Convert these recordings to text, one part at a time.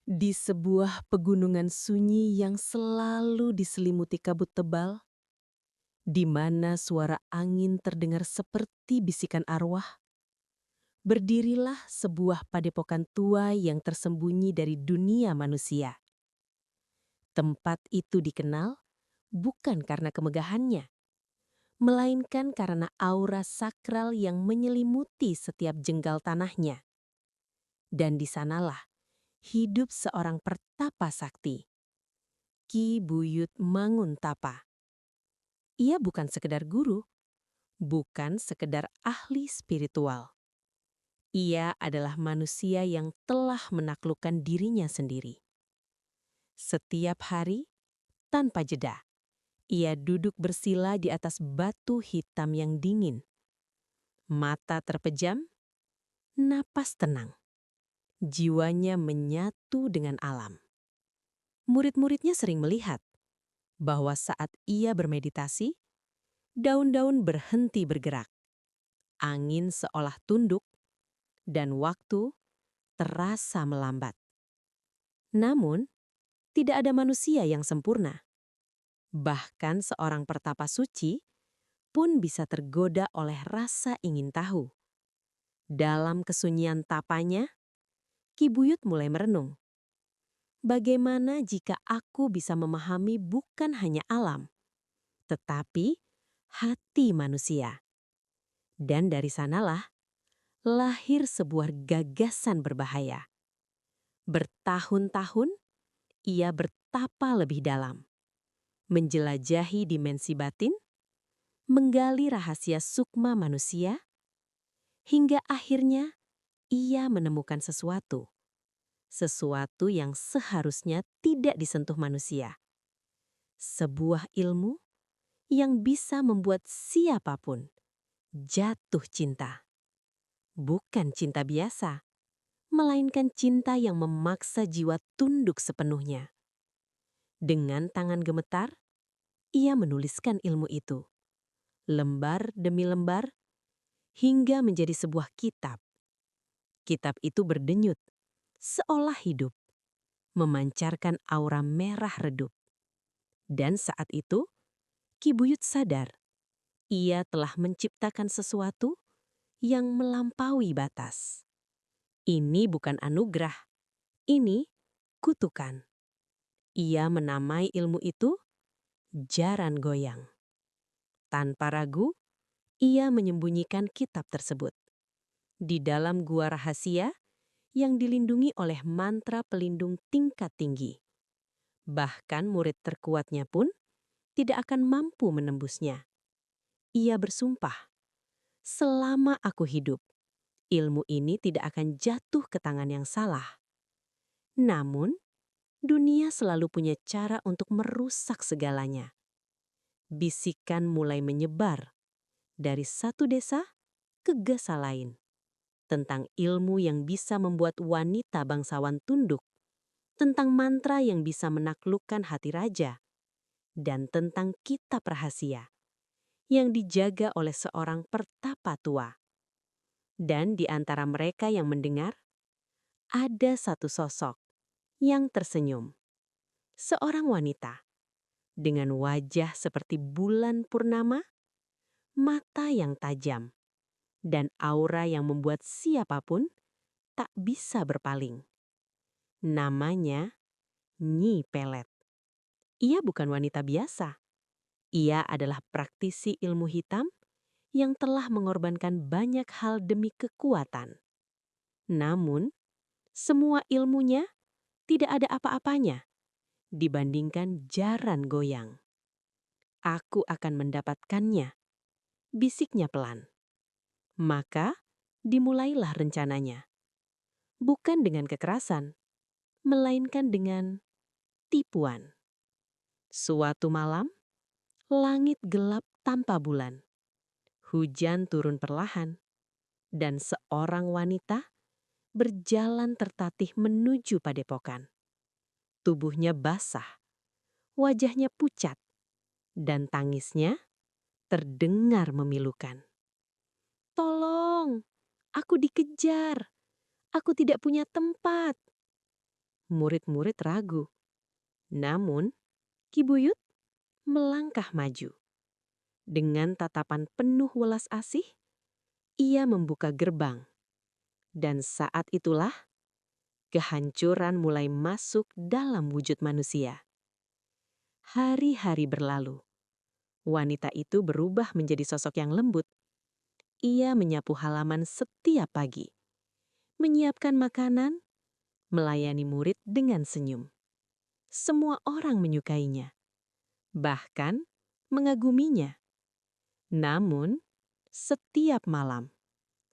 Di sebuah pegunungan sunyi yang selalu diselimuti kabut tebal, di mana suara angin terdengar seperti bisikan arwah, berdirilah sebuah padepokan tua yang tersembunyi dari dunia manusia. Tempat itu dikenal bukan karena kemegahannya, melainkan karena aura sakral yang menyelimuti setiap jengkal tanahnya. Dan di sanalah hidup seorang pertapa sakti, Ki Buyut Manguntapa. Ia bukan sekedar guru, bukan sekedar ahli spiritual. Ia adalah manusia yang telah menaklukkan dirinya sendiri. Setiap hari, tanpa jeda, ia duduk bersila di atas batu hitam yang dingin. Mata terpejam, napas tenang. Jiwanya menyatu dengan alam. Murid-muridnya sering melihat bahwa saat ia bermeditasi, daun-daun berhenti bergerak. Angin seolah tunduk, dan waktu terasa melambat. Namun, tidak ada manusia yang sempurna. Bahkan seorang pertapa suci pun bisa tergoda oleh rasa ingin tahu. Dalam kesunyian tapanya, Ki Buyut mulai merenung. Bagaimana jika aku bisa memahami bukan hanya alam, tetapi hati manusia? Dan dari sanalah lahir sebuah gagasan berbahaya. Bertahun-tahun, ia bertapa lebih dalam, menjelajahi dimensi batin, menggali rahasia sukma manusia, hingga akhirnya ia menemukan sesuatu yang seharusnya tidak disentuh manusia. Sebuah ilmu yang bisa membuat siapapun jatuh cinta. Bukan cinta biasa, melainkan cinta yang memaksa jiwa tunduk sepenuhnya. Dengan tangan gemetar, ia menuliskan ilmu itu, lembar demi lembar, hingga menjadi sebuah kitab. Kitab itu berdenyut, seolah hidup, memancarkan aura merah redup. Dan saat itu, Ki Buyut sadar, ia telah menciptakan sesuatu yang melampaui batas. Ini bukan anugerah, ini kutukan. Ia menamai ilmu itu jaran goyang. Tanpa ragu, ia menyembunyikan kitab tersebut di dalam gua rahasia yang dilindungi oleh mantra pelindung tingkat tinggi. Bahkan murid terkuatnya pun tidak akan mampu menembusnya. Ia bersumpah, selama aku hidup, ilmu ini tidak akan jatuh ke tangan yang salah. Namun, dunia selalu punya cara untuk merusak segalanya. Bisikan mulai menyebar dari satu desa ke desa lain tentang ilmu yang bisa membuat wanita bangsawan tunduk, tentang mantra yang bisa menaklukkan hati raja, dan tentang kitab rahasia yang dijaga oleh seorang pertapa tua. Dan di antara mereka yang mendengar, ada satu sosok yang tersenyum. Seorang wanita dengan wajah seperti bulan purnama, mata yang tajam, dan aura yang membuat siapapun tak bisa berpaling. Namanya Nyi Pelet. Ia bukan wanita biasa. Ia adalah praktisi ilmu hitam yang telah mengorbankan banyak hal demi kekuatan. Namun, semua ilmunya tidak ada apa-apanya dibandingkan jaran goyang. Aku akan mendapatkannya, bisiknya pelan. Maka, dimulailah rencananya. Bukan dengan kekerasan, melainkan dengan tipuan. Suatu malam, langit gelap tanpa bulan. Hujan turun perlahan, dan seorang wanita berjalan tertatih menuju padepokan. Tubuhnya basah, wajahnya pucat, dan tangisnya terdengar memilukan. "Tolong, aku dikejar. Aku tidak punya tempat." Murid-murid ragu. Namun, Ki Buyut melangkah maju. Dengan tatapan penuh welas asih, ia membuka gerbang. Dan saat itulah, kehancuran mulai masuk dalam wujud manusia. Hari-hari berlalu. Wanita itu berubah menjadi sosok yang lembut. Ia menyapu halaman setiap pagi, menyiapkan makanan, melayani murid dengan senyum. Semua orang menyukainya, bahkan mengaguminya. Namun, setiap malam,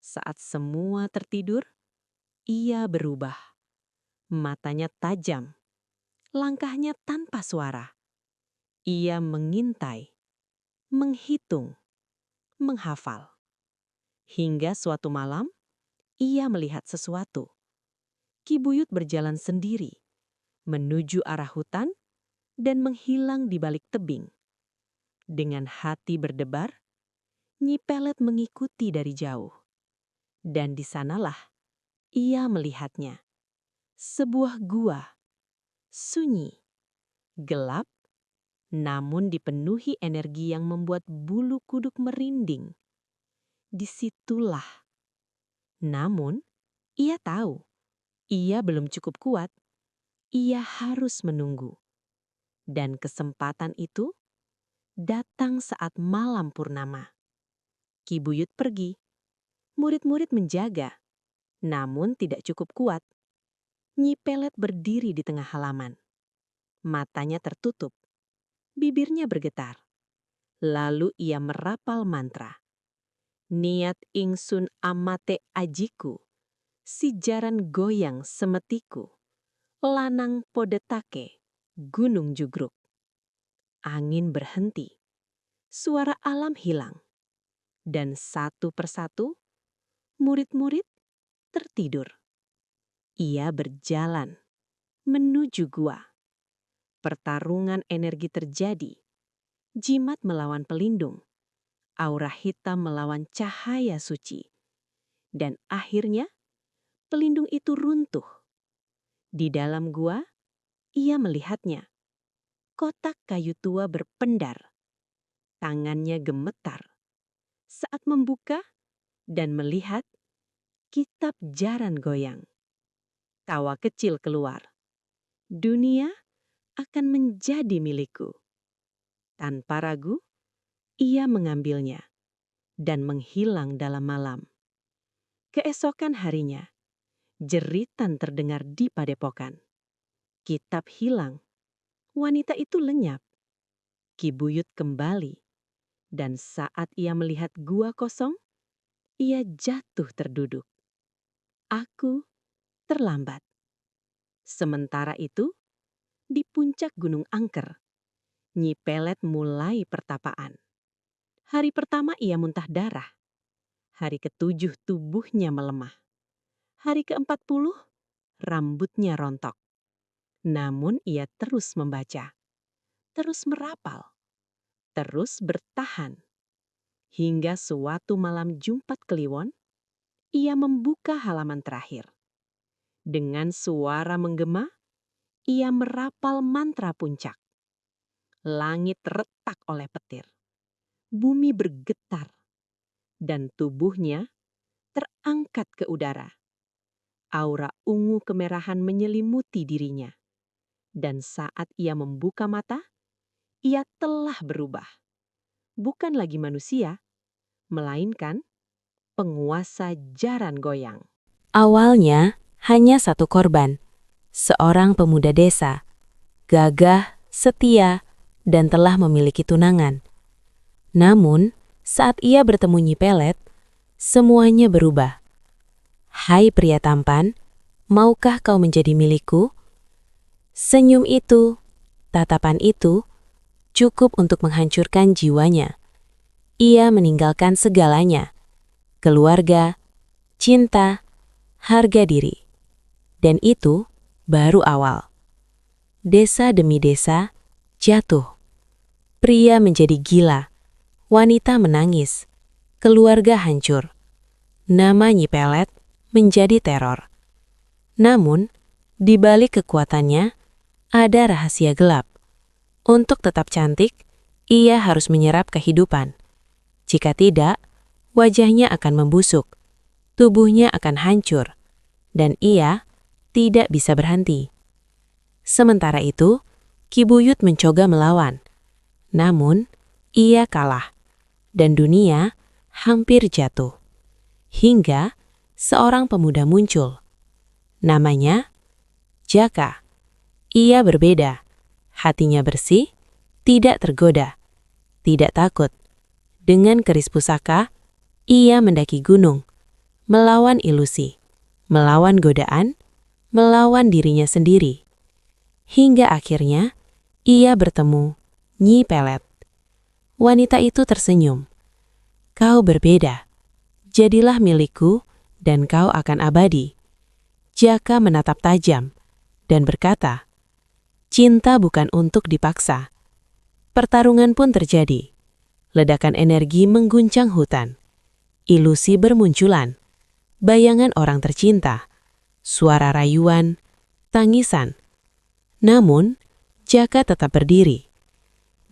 saat semua tertidur, ia berubah. Matanya tajam, langkahnya tanpa suara. Ia mengintai, menghitung, menghafal. Hingga suatu malam, ia melihat sesuatu. Ki Buyut berjalan sendiri, menuju arah hutan, dan menghilang di balik tebing. Dengan hati berdebar, Nyi Pelet mengikuti dari jauh. Dan di sanalah ia melihatnya. Sebuah gua, sunyi, gelap, namun dipenuhi energi yang membuat bulu kuduk merinding. Disitulah. Namun, ia tahu, ia belum cukup kuat. Ia harus menunggu. Dan kesempatan itu datang saat malam purnama. Ki Buyut pergi. Murid-murid menjaga, namun tidak cukup kuat. Nyi Pelet berdiri di tengah halaman. Matanya tertutup, bibirnya bergetar. Lalu ia merapal mantra. Niat ingsun amate ajiku, si jaran goyang semetiku, lanang podetake, gunung jugruk. Angin berhenti, suara alam hilang. Dan satu persatu, murid-murid tertidur. Ia berjalan menuju gua. Pertarungan energi terjadi. Jimat melawan pelindung. Aura hitam melawan cahaya suci. Dan akhirnya, pelindung itu runtuh. Di dalam gua, ia melihatnya. Kotak kayu tua berpendar. Tangannya gemetar. Saat membuka dan melihat kitab jaran goyang. Tawa kecil keluar. Dunia akan menjadi milikku. Tanpa ragu, ia mengambilnya dan menghilang dalam malam. Keesokan harinya, jeritan terdengar di padepokan. Kitab hilang. Wanita itu lenyap. Ki Buyut kembali. Dan saat ia melihat gua kosong, ia jatuh terduduk. Aku terlambat. Sementara itu, di puncak Gunung Angker, Nyi Pelet mulai pertapaan. Hari pertama ia muntah darah. Hari ke-7 tubuhnya melemah. Hari ke-40 rambutnya rontok. Namun ia terus membaca, terus merapal, terus bertahan. Hingga suatu malam Jumat Kliwon, ia membuka halaman terakhir. Dengan suara menggema, ia merapal mantra puncak. Langit retak oleh petir. Bumi bergetar. Dan tubuhnya terangkat ke udara. Aura ungu kemerahan menyelimuti dirinya. Dan saat ia membuka mata, ia telah berubah. Bukan lagi manusia, melainkan penguasa jaran goyang. Awalnya hanya satu korban, seorang pemuda desa, gagah, setia, dan telah memiliki tunangan. Namun, saat ia bertemu Nyi Pelet, semuanya berubah. Hai pria tampan, maukah kau menjadi milikku? Senyum itu, tatapan itu, cukup untuk menghancurkan jiwanya. Ia meninggalkan segalanya, keluarga, cinta, harga diri. Dan itu baru awal. Desa demi desa jatuh. Pria menjadi gila, wanita menangis, keluarga hancur. Nama Nyi Pelet menjadi teror. Namun, Di balik kekuatannya, ada rahasia gelap. Untuk tetap cantik, ia harus menyerap kehidupan. Jika tidak, wajahnya akan membusuk, tubuhnya akan hancur, dan ia tidak bisa berhenti. Sementara itu, Ki Buyut mencoba melawan. Namun, ia kalah, dan dunia hampir jatuh. Hingga seorang pemuda muncul. Namanya Jaka. Ia berbeda. Hatinya bersih, tidak tergoda, tidak takut. Dengan keris pusaka, ia mendaki gunung, melawan ilusi, melawan godaan, melawan dirinya sendiri. Hingga akhirnya, ia bertemu Nyi Pelet. Wanita itu tersenyum. Kau berbeda. Jadilah milikku dan kau akan abadi. Jaka menatap tajam dan berkata, cinta bukan untuk dipaksa. Pertarungan pun terjadi. Ledakan energi mengguncang hutan. Ilusi bermunculan. Bayangan orang tercinta. Suara rayuan, tangisan. Namun, Jaka tetap berdiri.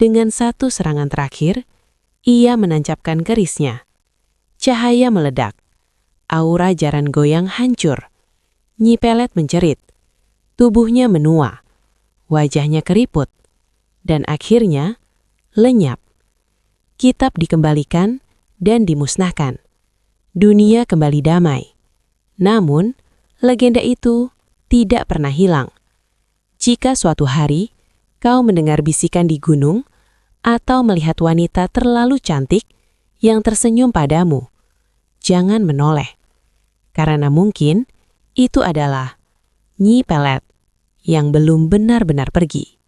Dengan satu serangan terakhir, ia menancapkan kerisnya. Cahaya meledak. Aura jaran goyang hancur. Nyi Pelet menjerit. Tubuhnya menua. Wajahnya keriput. Dan akhirnya, lenyap. Kitab dikembalikan dan dimusnahkan. Dunia kembali damai. Namun, legenda itu tidak pernah hilang. Jika suatu hari kau mendengar bisikan di gunung atau melihat wanita terlalu cantik yang tersenyum padamu, jangan menoleh. Karena mungkin itu adalah Nyi Pelet yang belum benar-benar pergi.